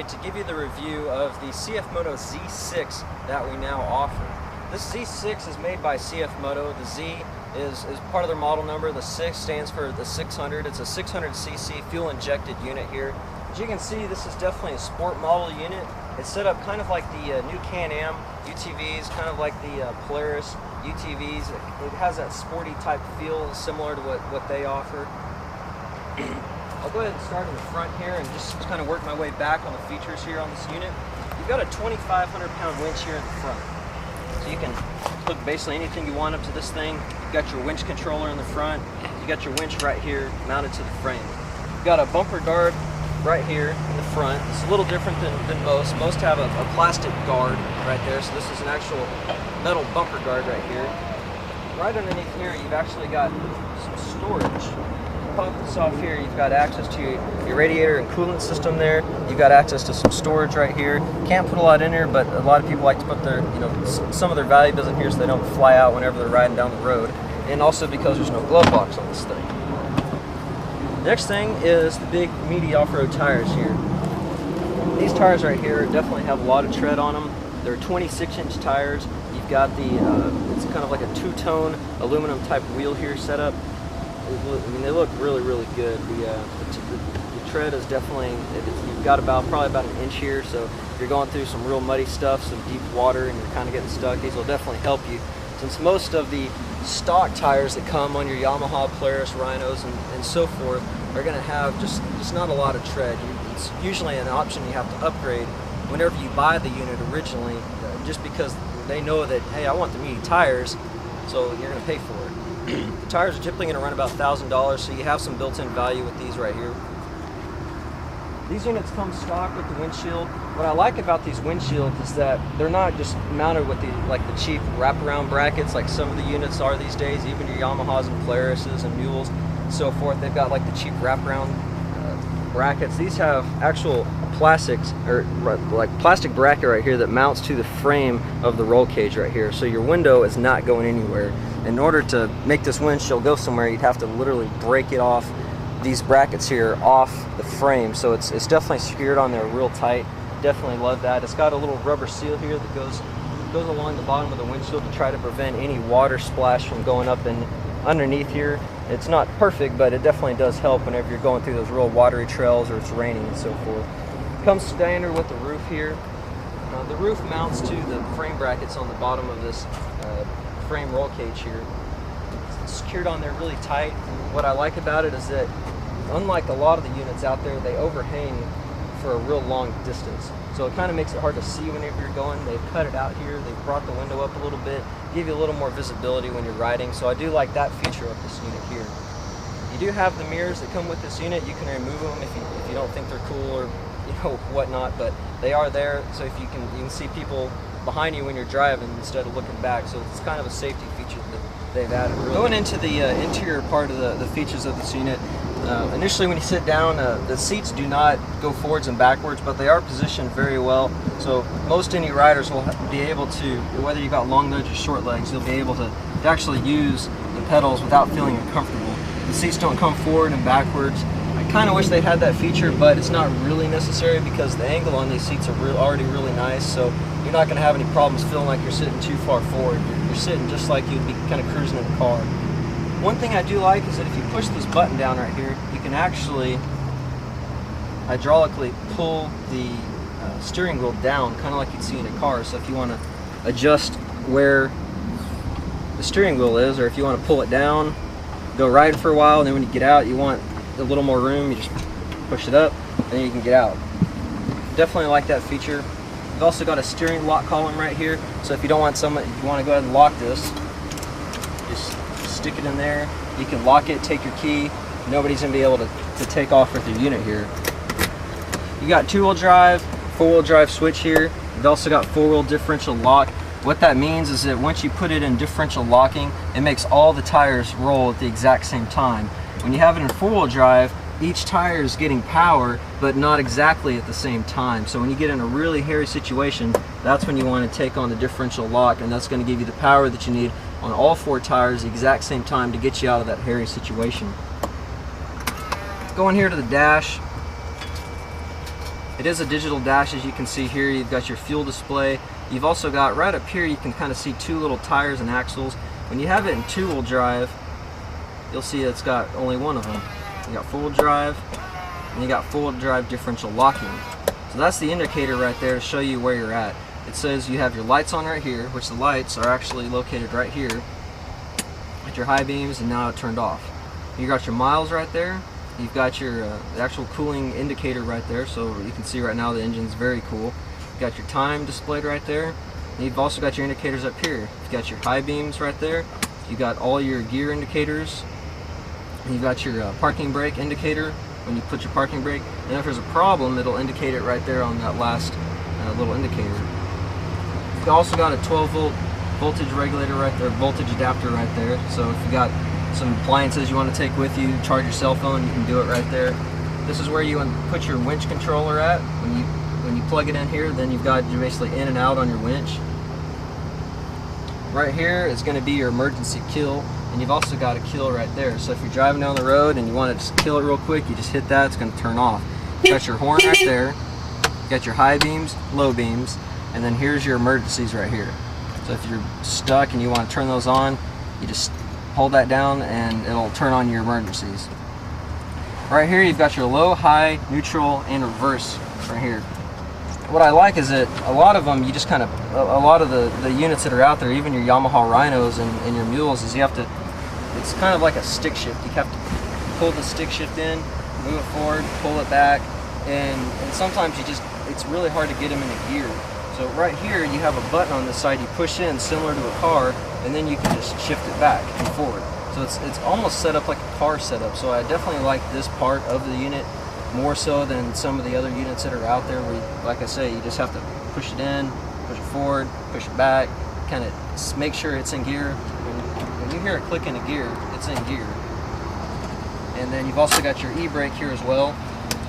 to give you the review of the CFMOTO Z6 that we now offer. This Z6 is made by CFMOTO. The Z is part of their model number. The 6 stands for the 600. It's a 600cc fuel injected unit here. As you can see, this is definitely a sport model unit. It's set up kind of like the new Can-Am UTVs, kind of like the Polaris UTVs. It has that sporty type feel similar to what they offer. I'll go ahead and start in the front here and just kind of work my way back on the features here on this unit. You've got a 2,500 pound winch here in the front. So you can hook basically anything you want up to this thing. You've got your winch controller in the front. You got your winch right here mounted to the frame. You've got a bumper guard right here in the front. It's a little different than most. Most have a plastic guard right there. So this is an actual metal bumper guard right here. Right underneath here, you've actually got some storage. Pop this off here, you've got access to your radiator and coolant system there. You've got access to some storage right here. Can't put a lot in here, but a lot of people like to put their, some of their valuables in here so they don't fly out whenever they're riding down the road. And also because there's no glove box on this thing. Next thing is the big meaty off-road tires here. These tires right here definitely have a lot of tread on them. They're 26-inch tires. You've got the, it's kind of like a two-tone aluminum type wheel here set up. I mean, they look really, really good. The tread is definitely, you've got probably about an inch here, so if you're going through some real muddy stuff, some deep water, and you're kind of getting stuck, these will definitely help you. Since most of the stock tires that come on your Yamaha, Polaris, Rhinos, and so forth are going to have just not a lot of tread. It's usually an option you have to upgrade whenever you buy the unit originally, just because they know that, hey, I want the meaty tires, so you're going to pay for it. The tires are typically going to run about $1,000, so you have some built-in value with these right here. These units come stock with the windshield. What I like about these windshields is that they're not just mounted with the cheap wraparound brackets like some of the units are these days, even your Yamahas and Polarises and Mules and so forth. They've got like the cheap wraparound brackets. These have actual plastics, or like plastic bracket right here that mounts to the frame of the roll cage right here, so your window is not going anywhere. In order to make this windshield go somewhere, you'd have to literally break it off, these brackets here, off the frame. So it's definitely secured on there real tight. Definitely love that. It's got a little rubber seal here that goes along the bottom of the windshield to try to prevent any water splash from going up and underneath here. It's not perfect, but it definitely does help whenever you're going through those real watery trails or it's raining and so forth. Comes standard with the roof here. The roof mounts to the frame brackets on the bottom of this frame roll cage here. It's secured on there really tight. What I like about it is that, unlike a lot of the units out there, they overhang for a real long distance. So it kind of makes it hard to see whenever you're going. They've cut it out here. They've brought the window up a little bit, give you a little more visibility when you're riding. So I do like that feature of this unit here. You do have the mirrors that come with this unit. You can remove them if you don't think they're cool or whatnot, but they are there. So if you can see people behind you when you're driving instead of looking back. So it's kind of a safety feature that they've added. Really. Going into the interior part of the features of this unit, initially when you sit down, the seats do not go forwards and backwards, but they are positioned very well. So most any riders will be able to, whether you've got long legs or short legs, you'll be able to actually use the pedals without feeling uncomfortable. The seats don't come forward and backwards. I kind of wish they had that feature, but it's not really necessary because the angle on these seats are already really nice, so you're not going to have any problems feeling like you're sitting too far forward. You're sitting just like you'd be kind of cruising in a car. One thing I do like is that if you push this button down right here, you can actually hydraulically pull the steering wheel down, kind of like you'd see in a car. So if you want to adjust where the steering wheel is, or if you want to pull it down, go ride for a while, and then when you get out, you want a little more room, you just push it up, and then you can get out. Definitely like that feature. You've also got a steering lock column right here, so if you don't want if you want to go ahead and lock this, just stick it in there. You can lock it, take your key. Nobody's going to be able to take off with your unit here. You got 2-wheel drive, 4-wheel drive switch here. You've also got 4-wheel differential lock. What that means is that once you put it in differential locking, it makes all the tires roll at the exact same time. When you have it in 4-wheel drive, each tire is getting power, but not exactly at the same time. So when you get in a really hairy situation, that's when you want to take on the differential lock, and that's going to give you the power that you need on all 4 tires at the exact same time to get you out of that hairy situation. Going here to the dash, It is a digital dash, as you can see here. You've got your fuel display. You've also got, right up here, you can kind of see two little tires and axles. When you have it in two-wheel drive, you'll see it's got only one of them. You got four-wheel drive, and you got four-wheel drive differential locking. So that's the indicator right there to show you where you're at. It says you have your lights on right here, which the lights are actually located right here at your high beams, and now it turned off. You got your miles right there. You've got your the actual cooling indicator right there, so you can see right now the engine's very cool. You've got your time displayed right there. And you've also got your indicators up here. You've got your high beams right there. You've got all your gear indicators. And you've got your parking brake indicator when you put your parking brake. And if there's a problem, it'll indicate it right there on that last little indicator. You've also got a 12-volt voltage regulator right there, voltage adapter right there. So if you got some appliances you want to take with you, charge your cell phone, you can do it right there. This is where you put your winch controller at. When you plug it in here, then you've got you basically in and out on your winch. Right here is going to be your emergency kill, and you've also got a kill right there. So if you're driving down the road and you want to just kill it real quick, you just hit that, it's going to turn off. You got your horn right there, you got your high beams, low beams, and then here's your emergencies right here. So if you're stuck and you want to turn those on, you just hold that down and it'll turn on your emergencies. Right here you've got your low, high, neutral, and reverse right here. What I like is that a lot of them, you just kind of, a lot of the units that are out there, even your Yamaha Rhinos and your Mules, is you have to, it's kind of like a stick shift. You have to pull the stick shift in, move it forward, pull it back, and sometimes you just, it's really hard to get them into gear. So right here you have a button on this side you push in similar to a car, and then you can just shift it back and forward. So it's almost set up like a car setup. So I definitely like this part of the unit more so than some of the other units that are out there where, like I say, you just have to push it in, push it forward, push it back, kind of make sure it's in gear. When you hear it click into gear, it's in gear. And then you've also got your e-brake here as well.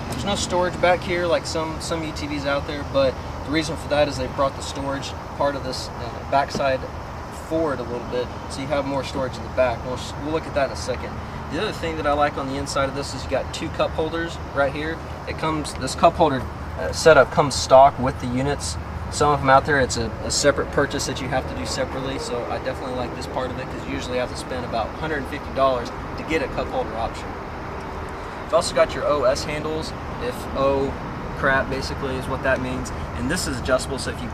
There's no storage back here like some UTVs out there, but the reason for that is they brought the storage part of this backside forward a little bit, so you have more storage in the back. We'll look at that in a second. The other thing that I like on the inside of this is you got two cup holders right here. This cup holder setup comes stock with the units. Some of them out there, it's a separate purchase that you have to do separately, so I definitely like this part of it because you usually have to spend about $150 to get a cup holder option. You've also got your OS handles, if O crap basically is what that means, and this is adjustable, so if you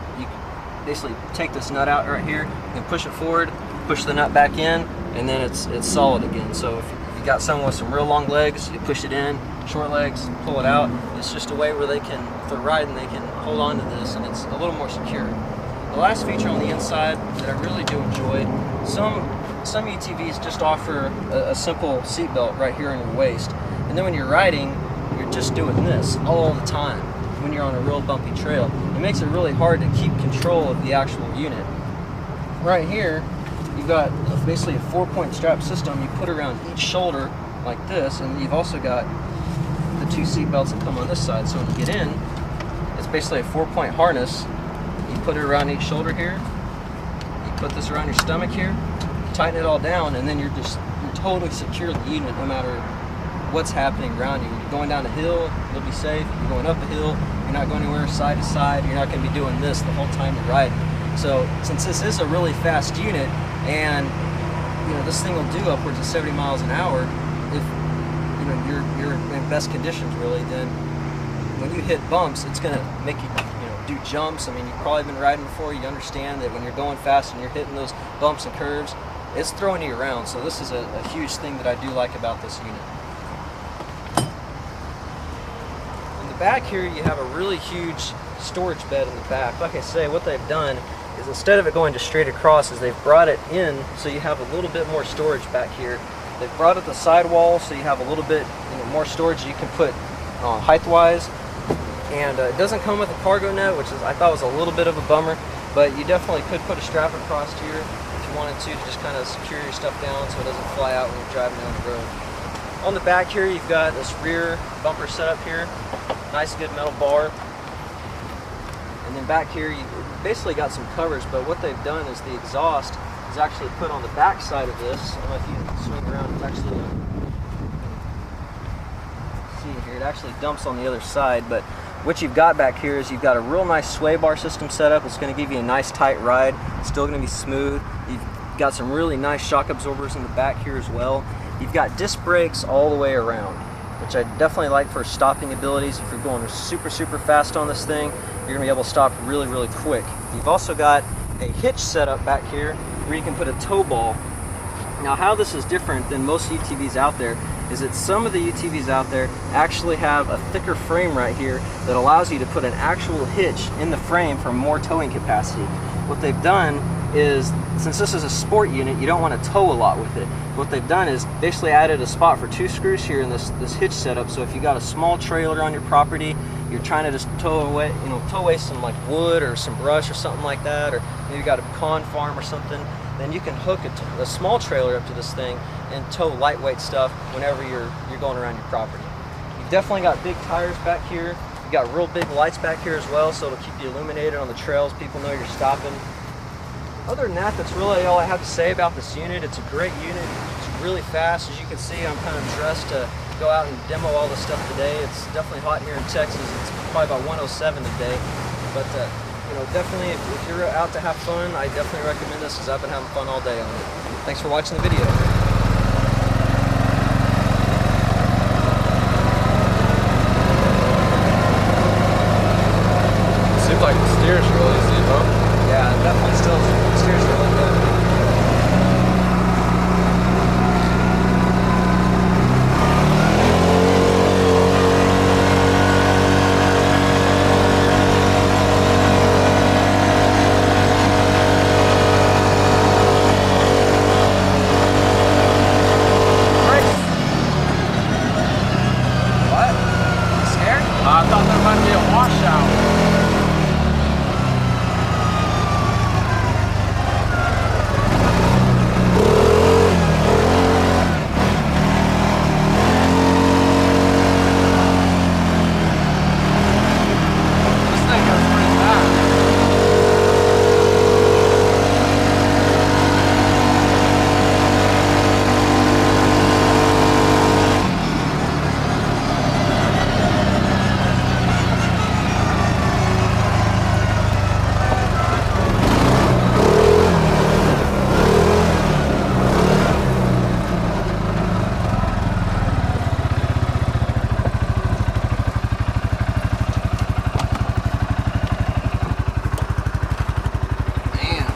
basically take this nut out right here, you can push it forward, push the nut back in, and then it's solid again. So if you got someone with some real long legs, you push it in, short legs, pull it out. It's just a way where they can, if they're riding, they can hold on to this, and it's a little more secure. The last feature on the inside that I really do enjoy, some UTVs just offer a simple seat belt right here on your waist, and then when you're riding, you're just doing this all the time when you're on a real bumpy trail. It makes it really hard to keep control of the actual unit. Right here, you've got basically a 4-point strap system you put around each shoulder like this, and you've also got the two seat belts that come on this side. So when you get in, it's basically a 4-point harness. You put it around each shoulder here, you put this around your stomach here, tighten it all down, and then you're totally secure in the unit no matter what's happening around you. When you're going down a hill, you'll be safe. You're going up a hill, you're not going anywhere side to side. You're not going to be doing this the whole time you're riding. So since this is a really fast unit, and this thing will do upwards of 70 miles an hour, if you're in best conditions really, then when you hit bumps, it's going to make you do jumps. I mean, you've probably been riding before. You understand that when you're going fast and you're hitting those bumps and curves, it's throwing you around. So this is a huge thing that I do like about this unit. Back here you have a really huge storage bed in the back. Like I say, what they've done is instead of it going just straight across, is they've brought it in so you have a little bit more storage back here. They've brought it the sidewall so you have a little bit more storage you can put height-wise. And it doesn't come with a cargo net, which I thought was a little bit of a bummer, but you definitely could put a strap across here if you wanted to just kind of secure your stuff down so it doesn't fly out when you're driving down the road. On the back here, you've got this rear bumper setup here. Nice good metal bar. And then back here, you basically got some covers, but what they've done is the exhaust is actually put on the back side of this. I don't know if you can swing around, it's actually, see here, it actually dumps on the other side, but what you've got back here is you've got a real nice sway bar system set up. It's going to give you a nice tight ride. It's still going to be smooth. You've got some really nice shock absorbers in the back here as well. You've got disc brakes all the way around, which I definitely like for stopping abilities. If you're going super fast on this thing, you're going to be able to stop really quick. You've also got a hitch setup back here where you can put a tow ball. Now, how this is different than most UTVs out there is that some of the UTVs out there actually have a thicker frame right here that allows you to put an actual hitch in the frame for more towing capacity. What they've done is, since this is a sport unit, you don't want to tow a lot with it. What they've done is basically added a spot for 2 screws here in this hitch setup. So if you got a small trailer on your property, you're trying to just tow away some like wood or some brush or something like that, or maybe you got a pecan farm or something, then you can hook a small trailer up to this thing and tow lightweight stuff whenever you're going around your property. You've definitely got big tires back here. You've got real big lights back here as well, so it'll keep you illuminated on the trails. People know you're stopping. Other than that, that's really all I have to say about this unit. It's a great unit. It's really fast. As you can see, I'm kind of dressed to go out and demo all this stuff today. It's definitely hot here in Texas. It's probably about 107 today. But you know, definitely if you're out to have fun, I definitely recommend this because I've been having fun all day on it. Thanks for watching the video. Seems like the steer's really easy, huh? Yeah, definitely still steers really good. I thought there might be a washout.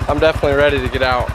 I'm definitely ready to get out.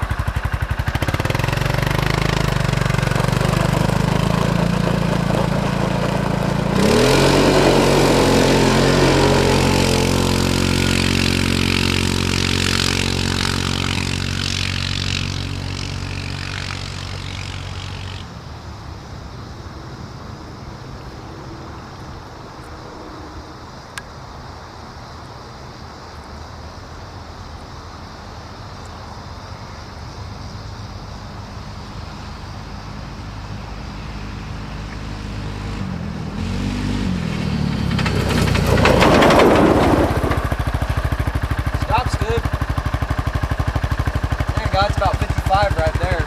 It's about 55 right there.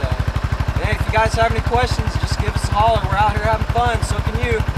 But, hey, if you guys have any questions, just give us a holler. We're out here having fun, so can you.